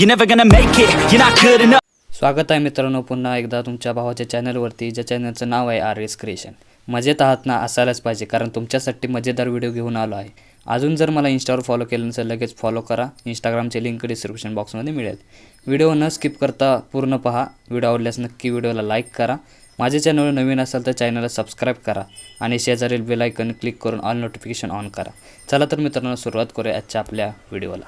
you're never gonna make it, you're not good enough. स्वागत आहे मित्रांनो पुन्हा एकदा तुमच्या भावाच्या चॅनलवरती, ज्या चॅनलचं नाव आहे RS क्रिएशन. मजेत आहात ना? असायलाच पाहिजे, कारण तुमच्यासाठी मजेदार व्हिडिओ घेऊन आलो आहे. अजून जर मला इंस्टावर फॉलो केलं नसेल लगेच फॉलो करा. इंस्टाग्रामची लिंक डिस्क्रिप्शन बॉक्समध्ये मिळेल. व्हिडिओ न स्किप करता पूर्ण पहा. व्हिडिओ आवडल्यास नक्की व्हिडिओला लाईक करा. माझ्या चॅनलवर नवीन असाल तर चॅनलला सबस्क्राईब करा आणि शेजारील बेल आयकॉन क्लिक करून ऑल नोटिफिकेशन ऑन करा. चला तर मित्रांनो सुरुवात करूया आजच्या आपल्या व्हिडिओला.